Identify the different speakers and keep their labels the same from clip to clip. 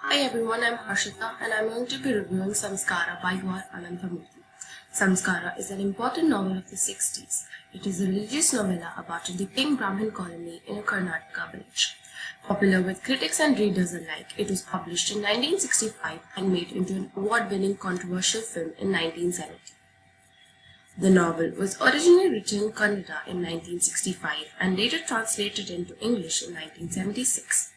Speaker 1: Hi everyone, I'm Harshita and I'm going to be reviewing Samskara by U.R. Ananthamurthy. Samskara is an important novel of the 60s. It is a religious novella about a decaying Brahmin colony in a Karnataka village. Popular with critics and readers alike, it was published in 1965 and made into an award-winning controversial film in 1970. The novel was originally written in Kannada in 1965 and later translated into English in 1976.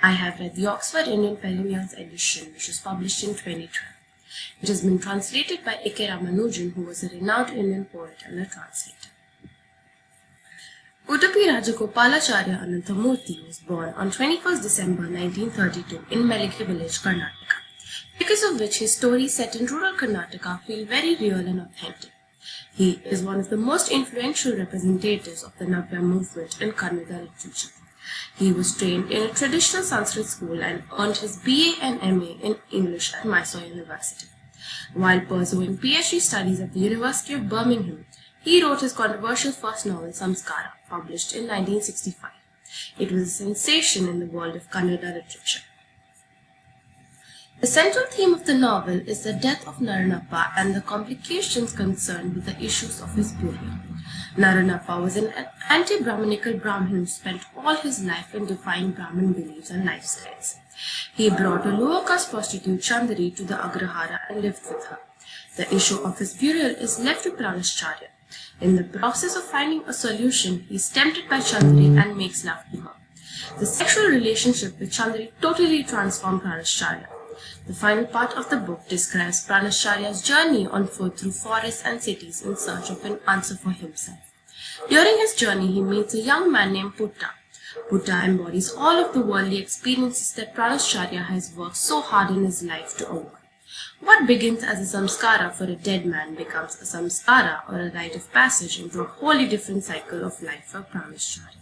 Speaker 1: I have read the Oxford Indian Perennials edition, which was published in 2012. It has been translated by A.K. Ramanujan, who was a renowned Indian poet and a translator. Udupi Rajagopalacharya Ananthamurthy was born on 21st December 1932 in Melike village, Karnataka, because of which his stories set in rural Karnataka feel very real and authentic. He is one of the most influential representatives of the Navya movement in Kannada literature. He was trained in a traditional Sanskrit school and earned his BA and MA in English at Mysore University. While pursuing PhD studies at the University of Birmingham, he wrote his controversial first novel Samskara, published in 1965. It was a sensation in the world of Kannada literature. The central theme of the novel is the death of Naranappa and the complications concerned with the issues of his burial. Naranappa was an anti-Brahminical Brahmin who spent all his life in defying Brahmin beliefs and lifestyles. He brought a lower caste prostitute Chandari to the Agrahara and lived with her. The issue of his burial is left to Pranashcharya. In the process of finding a solution, he is tempted by Chandari and makes love to her. The sexual relationship with Chandari totally transformed Pranashcharya. The final part of the book describes Pranashcharya's journey on foot through forests and cities in search of an answer for himself. During his journey, he meets a young man named Putta. Putta embodies all of the worldly experiences that Pranashcharya has worked so hard in his life to overcome. What begins as a samskara for a dead man becomes a samskara or a rite of passage into a wholly different cycle of life for Pranashcharya.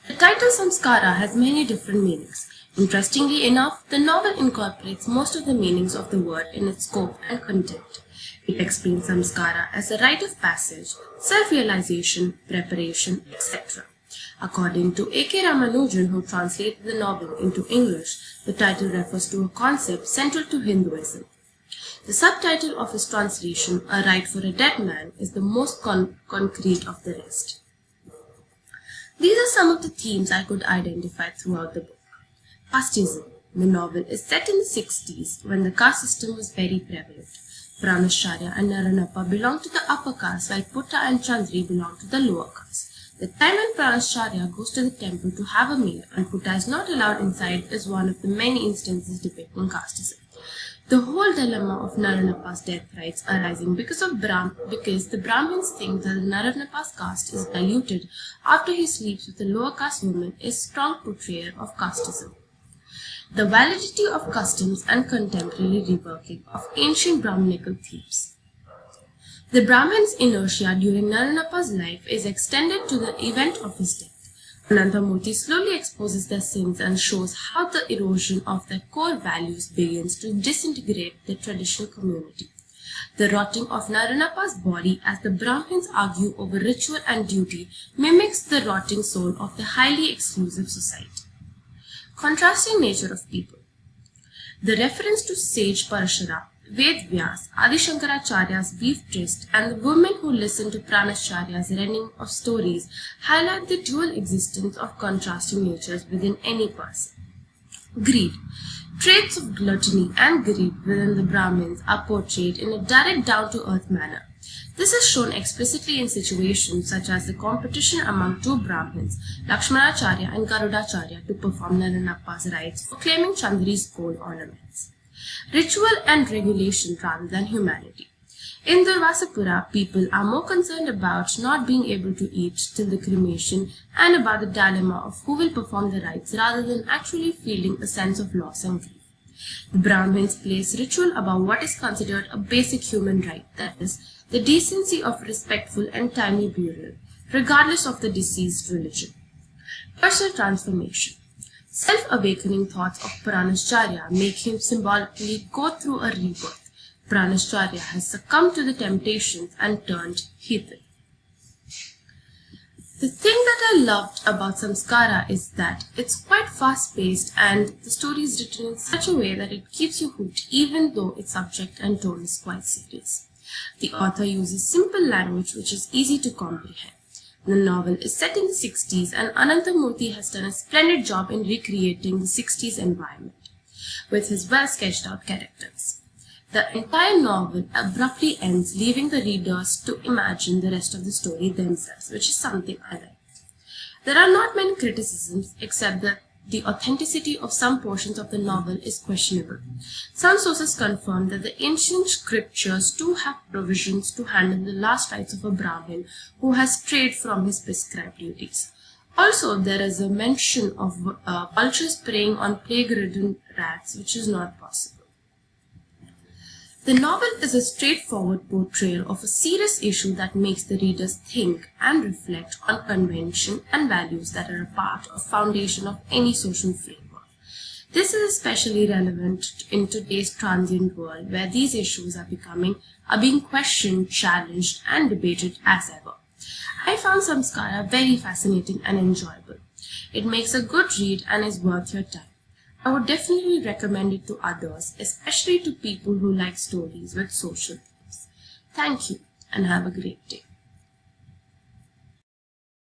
Speaker 1: The title Samskara has many different meanings. Interestingly enough, the novel incorporates most of the meanings of the word in its scope and content. It explains samskara as a rite of passage, self-realization, preparation, etc. According to A.K. Ramanujan, who translated the novel into English, the title refers to a concept central to Hinduism. The subtitle of his translation, A Rite for a Dead Man, is the most concrete of the rest. These are some of the themes I could identify throughout the book. Casteism. The novel is set in the 60s when the caste system was very prevalent. Pranashcharya and Naranappa belong to the upper caste while Putta and Chandri belong to the lower caste. The time when Pranashcharya goes to the temple to have a meal and Putta is not allowed inside is one of the many instances depicting casteism. The whole dilemma of Naranappa's death rites arising because the Brahmins think that Naranappa's caste is diluted after he sleeps with a lower caste woman is strong portrayal of casteism. The validity of customs and contemporary reworking of ancient Brahminical themes. The Brahmin's inertia during Naranappa's life is extended to the event of his death. Ananthamurthy slowly exposes their sins and shows how the erosion of their core values begins to disintegrate the traditional community. The rotting of Naranappa's body, as the Brahmins argue over ritual and duty, mimics the rotting soul of the highly exclusive society. Contrasting nature of people. The reference to sage Parashara, Ved Vyas, Adi Shankaracharya's beef tryst, and the women who listen to Pranashcharya's rending of stories highlight the dual existence of contrasting natures within any person. Greed. Traits of gluttony and greed within the Brahmins are portrayed in a direct down-to-earth manner. This is shown explicitly in situations such as the competition among two Brahmins, Lakshmanacharya and Garudacharya, to perform Naranappa's rites for claiming Chandri's gold ornaments. Ritual and regulation rather than humanity. In Durvasapura, people are more concerned about not being able to eat till the cremation and about the dilemma of who will perform the rites rather than actually feeling a sense of loss and grief. The Brahmins place ritual above what is considered a basic human right, that is, the decency of respectful and timely burial, regardless of the deceased's religion. Personal transformation. Self-awakening thoughts of Pranashcharya make him symbolically go through a rebirth. Pranashcharya has succumbed to the temptations and turned heathen. The thing that I loved about Samskara is that it's quite fast-paced and the story is written in such a way that it keeps you hooked even though its subject and tone is quite serious. The author uses simple language which is easy to comprehend. The novel is set in the 60s and Ananthamurthy has done a splendid job in recreating the 60s environment with his well-sketched out characters. The entire novel abruptly ends, leaving the readers to imagine the rest of the story themselves, which is something I like. There are not many criticisms except that the authenticity of some portions of the novel is questionable. Some sources confirm that the ancient scriptures do have provisions to handle the last rites of a Brahmin who has strayed from his prescribed duties. Also, there is a mention of vultures preying on plague-ridden rats, which is not possible. The novel is a straightforward portrayal of a serious issue that makes the readers think and reflect on convention and values that are a part or foundation of any social framework. This is especially relevant in today's transient world where these issues are being questioned, challenged and debated as ever. I found Samskara very fascinating and enjoyable. It makes a good read and is worth your time. I would definitely recommend it to others, especially to people who like stories with social themes. Thank you and have a great day.